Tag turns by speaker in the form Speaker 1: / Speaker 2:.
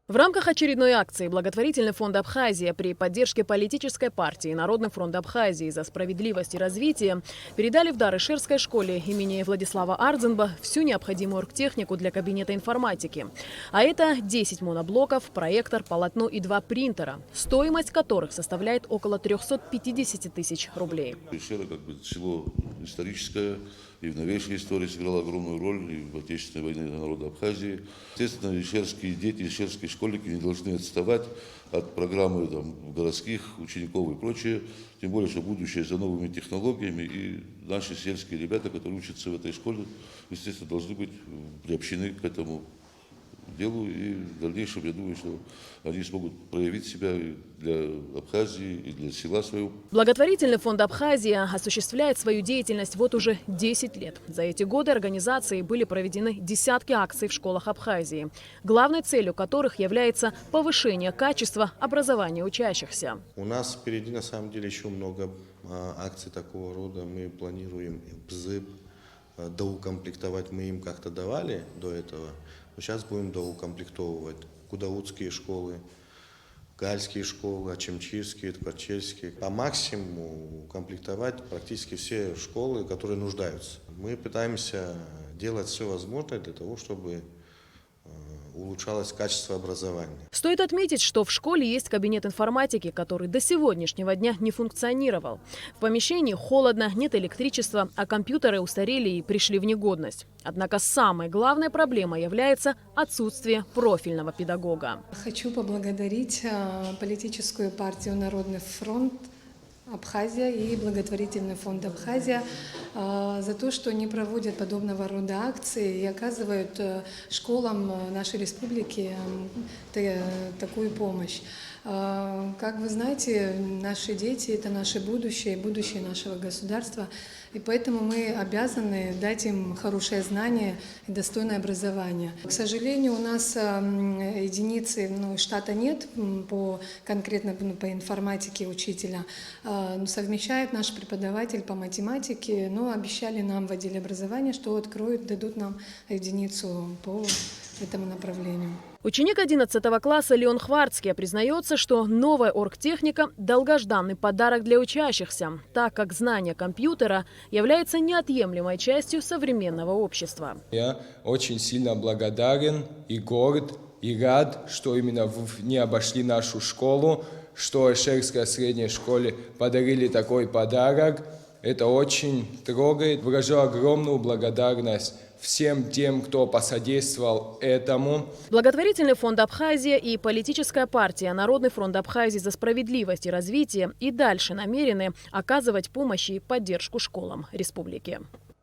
Speaker 1: В рамках очередной акции благотворительный фонд «Абхазия» при поддержке политической партии «Народный фронт Абхазии за справедливость и развитие» передали в дар Ишерской школе имени Владислава Ардзенба всю необходимую оргтехнику для кабинета информатики. А это 10 моноблоков, проектор, полотно и 2 принтера, стоимость которых составляет около 350 тысяч рублей.
Speaker 2: Ишера как бы село историческое, и в новейшей истории сыграла огромную роль и в Отечественной войне народа Абхазии. Естественно, ишерские дети, ишерские школьники не должны отставать от программы городских учеников и прочее. Тем более, что будущее за новыми технологиями. И наши сельские ребята, которые учатся в этой школе, естественно, должны быть приобщены к этому делу. И в дальнейшем, я думаю, что они смогут проявить себя и для Абхазии, и для села своего.
Speaker 1: Благотворительный фонд «Абхазия» осуществляет свою деятельность вот уже 10 лет. За эти годы организации были проведены десятки акций в школах Абхазии, главной целью которых является повышение качества образования учащихся.
Speaker 3: У нас впереди на самом деле еще много акций такого рода. Мы планируем БЗИП доукомплектовать, мы им как-то давали до этого. Но сейчас будем доукомплектовывать кудаутские школы, гальские школы, ачимчирские, ткачевские. По максимуму укомплектовать практически все школы, которые нуждаются. Мы пытаемся делать все возможное для того, чтобы улучшалось качество образования.
Speaker 1: Стоит отметить, что в школе есть кабинет информатики, который до сегодняшнего дня не функционировал. В помещении холодно, нет электричества, а компьютеры устарели и пришли в негодность. Однако самой главной проблемой является отсутствие профильного педагога.
Speaker 4: Хочу поблагодарить политическую партию «Народный фронт Абхазия» и благотворительный фонд «Абхазия» за то, что они проводят подобного рода акции и оказывают школам нашей республики такую помощь. Как вы знаете, наши дети – это наше будущее, будущее нашего государства, и поэтому мы обязаны дать им хорошее знание и достойное образование. К сожалению, у нас единицы, штата нет конкретно по информатике учителя. Совмещает наш преподаватель по математике, но обещали нам в отделе образования, что откроют, дадут нам единицу по этому направлению.
Speaker 1: Ученик 11 класса Леон Хварцкий признается, что новая оргтехника – долгожданный подарок для учащихся, так как знание компьютера является неотъемлемой частью современного общества.
Speaker 5: Я очень сильно благодарен и горд, и рад, что именно не обошли нашу школу, что Ишерской средней школе подарили такой подарок. Это очень трогает. Выражаю огромную благодарность всем тем, кто посодействовал этому.
Speaker 1: Благотворительный фонд «Абхазия» и политическая партия «Народный фронт Абхазии за справедливость и развитие» и дальше намерены оказывать помощь и поддержку школам республики.